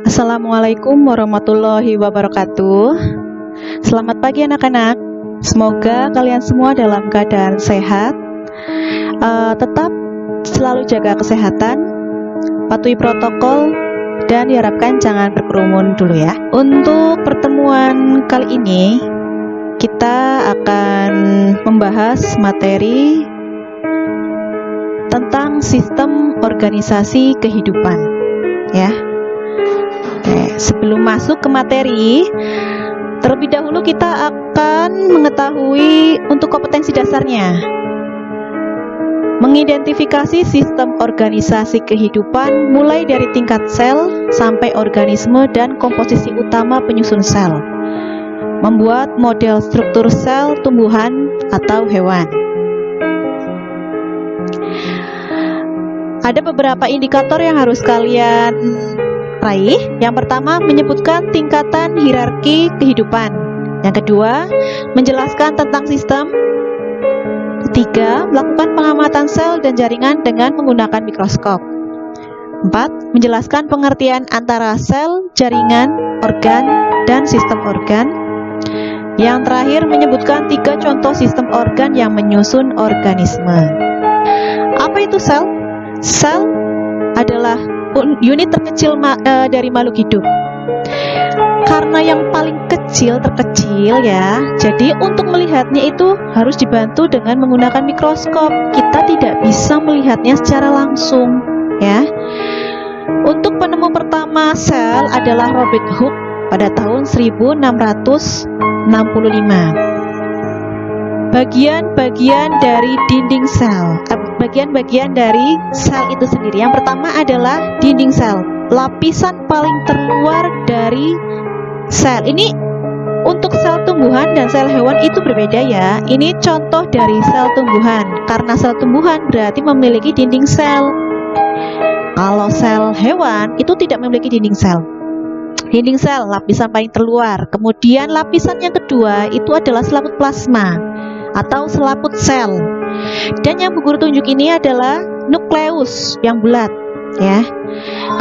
Assalamualaikum warahmatullahi wabarakatuh. Selamat pagi anak-anak. Semoga kalian semua dalam keadaan sehat. Tetap selalu jaga kesehatan, patuhi protokol, dan diharapkan jangan berkerumun dulu ya. Untuk pertemuan kali ini kita akan membahas materi tentang sistem organisasi kehidupan ya. Oke, sebelum masuk ke materi, terlebih dahulu kita akan mengetahui untuk kompetensi dasarnya. Mengidentifikasi sistem organisasi kehidupan mulai dari tingkat sel sampai organisme dan komposisi utama penyusun sel. Membuat model struktur sel tumbuhan atau hewan. Ada beberapa indikator yang harus kalian raih. Yang pertama, menyebutkan tingkatan hierarki kehidupan. Yang kedua, menjelaskan tentang sistem. Ketiga, melakukan pengamatan sel dan jaringan dengan menggunakan mikroskop. 4. Menjelaskan pengertian antara sel, jaringan, organ, dan sistem organ. Yang terakhir, menyebutkan 3 contoh sistem organ yang menyusun organisme. Apa itu sel? Sel adalah unit terkecil dari makhluk hidup. Karena yang paling terkecil ya, jadi untuk melihatnya itu harus dibantu dengan menggunakan mikroskop. Kita tidak bisa melihatnya secara langsung ya. Untuk penemu pertama sel adalah Robert Hooke pada tahun 1665. Bagian-bagian dari dinding sel, bagian-bagian dari sel itu sendiri. Yang pertama adalah dinding sel, lapisan paling terluar dari sel. Ini untuk sel tumbuhan dan sel hewan itu berbeda ya. Ini contoh dari sel tumbuhan. Karena sel tumbuhan berarti memiliki dinding sel. Kalau sel hewan itu tidak memiliki dinding sel. Dinding sel lapisan paling terluar. Kemudian lapisan yang kedua itu adalah selaput plasma atau selaput sel. Dan yang berguru tunjuk ini adalah nukleus yang bulat ya.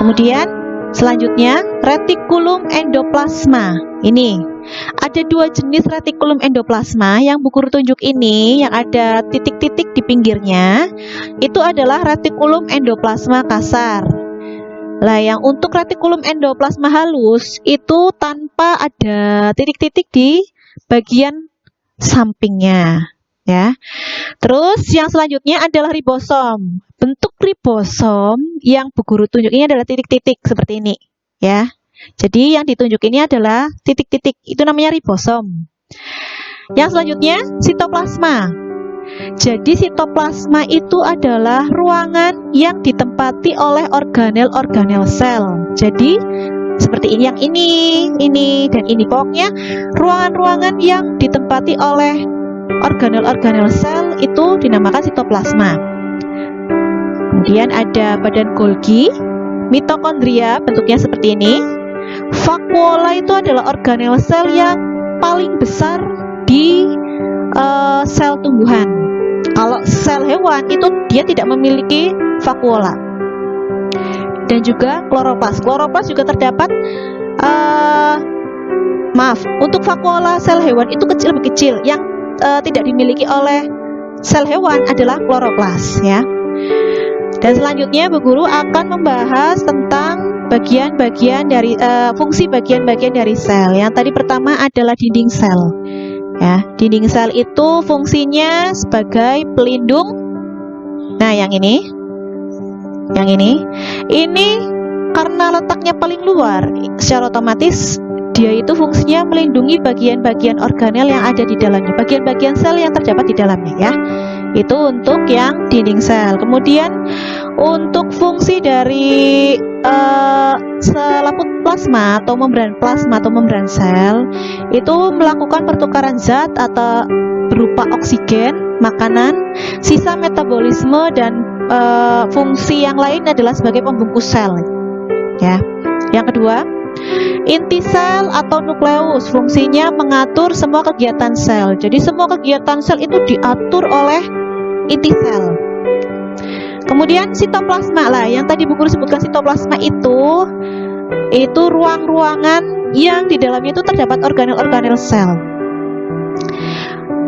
Kemudian selanjutnya retikulum endoplasma. Ini ada 2 jenis retikulum endoplasma. Yang berguru tunjuk ini yang ada titik-titik di pinggirnya itu adalah retikulum endoplasma kasar. Lah yang untuk retikulum endoplasma halus itu tanpa ada titik-titik di bagian sampingnya ya. Terus yang selanjutnya adalah ribosom. Bentuk ribosom yang berguru tunjuk ini adalah titik-titik seperti ini ya. Jadi yang ditunjuk ini adalah titik-titik, itu namanya ribosom. Yang selanjutnya sitoplasma. Jadi sitoplasma itu adalah ruangan yang ditempati oleh organel-organel sel. Jadi seperti ini, yang ini, dan ini. Pokoknya ruangan-ruangan yang ditempati oleh organel-organel sel itu dinamakan sitoplasma. Kemudian ada badan Golgi, mitokondria bentuknya seperti ini. Vakuola itu adalah organel sel yang paling besar di sel tumbuhan. Kalau sel hewan itu dia tidak memiliki vakuola. Dan juga kloroplas. Kloroplas juga terdapat untuk vakuola sel hewan itu lebih kecil. Yang tidak dimiliki oleh sel hewan adalah kloroplas ya. Dan selanjutnya Bu Guru akan membahas tentang bagian-bagian dari fungsi bagian-bagian dari sel. Yang tadi pertama adalah dinding sel. Ya, dinding sel itu fungsinya sebagai pelindung. Nah, yang ini karena letaknya paling luar, secara otomatis dia itu fungsinya melindungi bagian-bagian organel yang ada di dalamnya, bagian-bagian sel yang terdapat di dalamnya ya. Itu untuk yang dinding sel. Kemudian untuk fungsi dari selaput plasma atau membran sel itu melakukan pertukaran zat atau berupa oksigen, makanan, sisa metabolisme, dan fungsi yang lain adalah sebagai pembungkus sel ya. Yang kedua, inti sel atau nukleus, fungsinya mengatur semua kegiatan sel. Jadi semua kegiatan sel itu diatur oleh inti sel. Kemudian sitoplasma lah, yang tadi Bu Guru sebutkan sitoplasma itu ruang-ruangan yang di dalamnya itu terdapat organel-organel sel.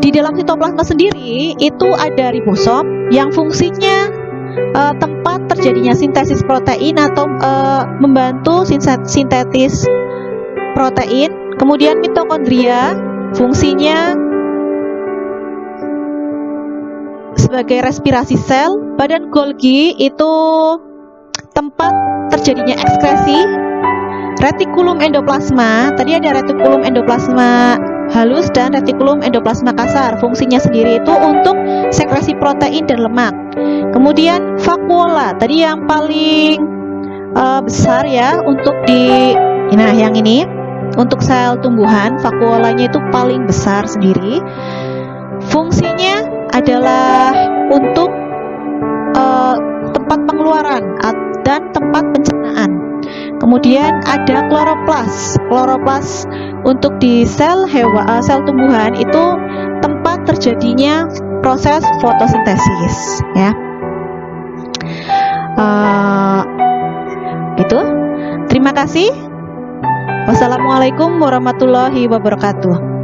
Di dalam sitoplasma sendiri itu ada ribosom yang fungsinya tempat terjadinya sintesis protein atau membantu sintetis protein. Kemudian mitokondria fungsinya sebagai respirasi sel. Badan Golgi itu tempat terjadinya ekskresi. Retikulum endoplasma, tadi ada retikulum endoplasma halus dan retikulum endoplasma kasar. Fungsinya sendiri itu untuk sekresi protein dan lemak. Kemudian vakuola, tadi yang paling besar ya untuk yang ini untuk sel tumbuhan, vakuolanya itu paling besar sendiri. Fungsinya adalah untuk tempat pengeluaran dan tempat pencernaan. Kemudian ada kloroplas. Kloroplas untuk di sel tumbuhan itu tempat terjadinya proses fotosintesis ya. Gitu. Terima kasih. Wassalamualaikum warahmatullahi wabarakatuh.